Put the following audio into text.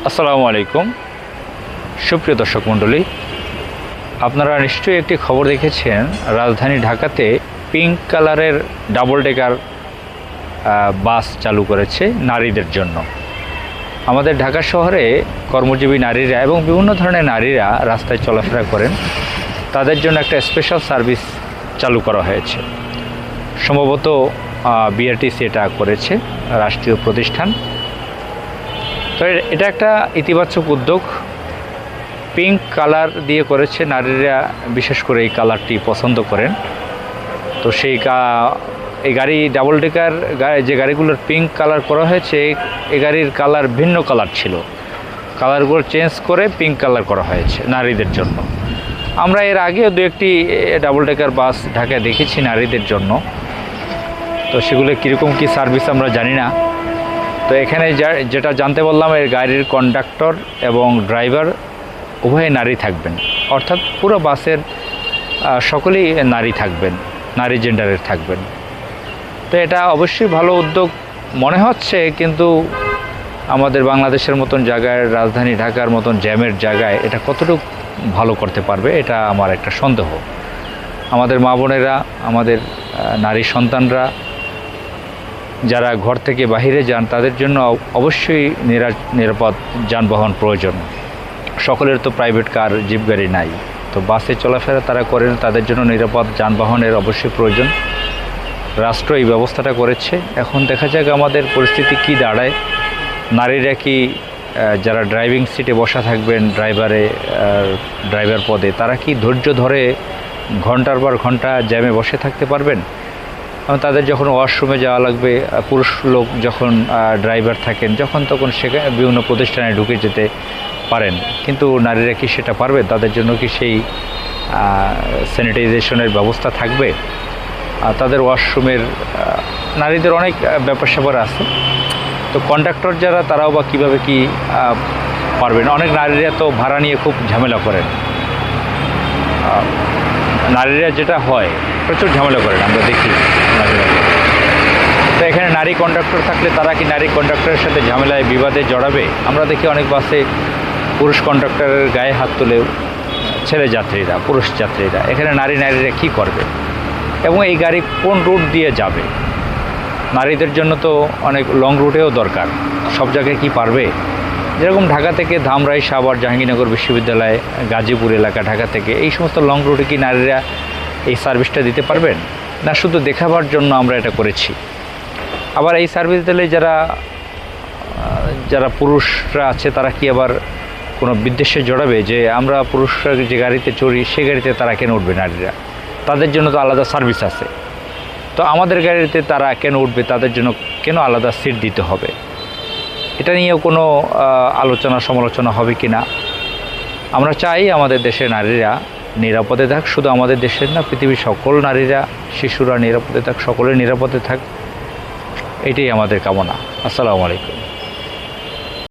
আসসালামু আলাইকুম সুপ্রিয় দর্শক মণ্ডলী, আপনারা নিশ্চয়ই একটি খবর দেখেছেন। রাজধানী ঢাকাতে পিঙ্ক কালারের ডাবল ডেকার বাস চালু করেছে নারীদের জন্য। আমাদের ঢাকা শহরে কর্মজীবী নারীরা এবং বিভিন্ন ধরনের নারীরা রাস্তায় চলাফেরা করেন, তাদের জন্য একটা স্পেশাল সার্ভিস চালু করা হয়েছে। সম্ভবত বিআরটিসি এটা করেছে, রাষ্ট্রীয় প্রতিষ্ঠান। তো এটা একটা ইতিবাচক উদ্যোগ। পিঙ্ক কালার দিয়ে করেছে, নারীরা বিশেষ করে এই কালারটি পছন্দ করেন। তো এই গাড়ি ডাবল ডেকার যে গাড়িগুলোর পিঙ্ক কালার করা হয়েছে, এই গাড়ির কালার ভিন্ন কালার ছিল, কালারগুলো চেঞ্জ করে পিঙ্ক কালার করা হয়েছে নারীদের জন্য। আমরা এর আগেও দু একটি ডাবল ডেকার বাস ঢাকায় দেখেছি নারীদের জন্য। তো সেগুলো কীরকম কী সার্ভিস আমরা জানি না। তো এখানে যেটা জানতে বললাম, এর গাড়ির কন্ডাক্টর এবং ড্রাইভার উভয়ে নারী থাকবেন, অর্থাৎ পুরো বাসের সকলেই নারী থাকবেন, নারী জেন্ডারের থাকবেন। তো এটা অবশ্যই ভালো উদ্যোগ মনে হচ্ছে, কিন্তু আমাদের বাংলাদেশের মতন জায়গায়, রাজধানী ঢাকার মতন জ্যামের জায়গায় এটা কতটুকু ভালো করতে পারবে, এটা আমার একটা সন্দেহ। আমাদের মা বোনেরা, আমাদের নারী সন্তানরা যারা ঘর থেকে বাহিরে যান, তাদের জন্য অবশ্যই নিরাপদ যানবাহন প্রয়োজন। সকলের তো প্রাইভেট কার, জিপ গাড়ি নাই, তো বাসে চলাফেরা তারা করেন, তাদের জন্য নিরাপদ যানবাহনের অবশ্যই প্রয়োজন। রাষ্ট্র এই ব্যবস্থাটা করেছে। এখন দেখা যাক আমাদের পরিস্থিতি কি দাঁড়ায়। নারীরা কি, যারা ড্রাইভিং সিটে বসা থাকবেন, ড্রাইভার পদে, তারা কি ধৈর্য ধরে ঘন্টার পর ঘন্টা জ্যামে বসে থাকতে পারবেন? তাদের যখন ওয়াশরুমে যাওয়া লাগবে, পুরুষ লোক যখন ড্রাইভার থাকেন, যখন তখন সেখানে বিভিন্ন প্রতিষ্ঠানে ঢুকে যেতে পারেন, কিন্তু নারীরা কি সেটা পারবে? তাদের জন্য কি সেই স্যানিটাইজেশনের ব্যবস্থা থাকবে? তাদের ওয়াশরুমের, নারীদের অনেক ব্যাপার স্যাপার আছে। তো কন্ডাক্টর যারা, তারাও বা কীভাবে কি পারবেন? অনেক নারীরা তো ভাড়া নিয়ে খুব ঝামেলা করেন। নারীরা যেটা হয়, প্রচুর ঝামেলা করেন, আমরা দেখি। তো এখানে নারী কন্ডাক্টর থাকলে তারা কি নারী কন্ডাক্টরের সাথে ঝামেলায়, বিবাদে জড়াবে? আমরা দেখি অনেক বাসে পুরুষ কন্ডাক্টরের গায়ে হাত তুলেও ছেলে যাত্রীরা, পুরুষ যাত্রীরা। এখানে নারীরা কি করবে? এবং এই গাড়ি কোন রুট দিয়ে যাবে? নারীদের জন্য তো অনেক লং রুটেও দরকার, সব জায়গায় কি পারবে? যেরকম ঢাকা থেকে ধামরাই, সাভার, জাহাঙ্গীরনগর বিশ্ববিদ্যালয়, গাজীপুর এলাকা, ঢাকা থেকে এই সমস্ত লং রুটে কি নারীরা এই সার্ভিসটা দিতে পারবেন? না শুধু দেখাবার জন্য আমরা এটা করেছি? আবার এই সার্ভিস দিলে যারা পুরুষরা আছে, তারা কি আবার কোনো বিদ্বেষে জড়াবে যে আমরা পুরুষরা যে গাড়িতে চড়ি, সে গাড়িতে তারা কেন উঠবে নারীরা? তাদের জন্য তো আলাদা সার্ভিস আছে। তো আমাদের গাড়িতে তারা কেন উঠবে? তাদের জন্য কেন আলাদা সিট দিতে হবে? এটা নিয়েও কোনো আলোচনা সমালোচনা হবে কি না? আমরা চাই আমাদের দেশের নারীরা নিরাপদে থাক। শুধু আমাদের দেশের না, পৃথিবীর সকল নারীরা, শিশুরা নিরাপদে থাক, সকলের নিরাপদে থাক, এটাই আমাদের কামনা। আসসালামু আলাইকুম।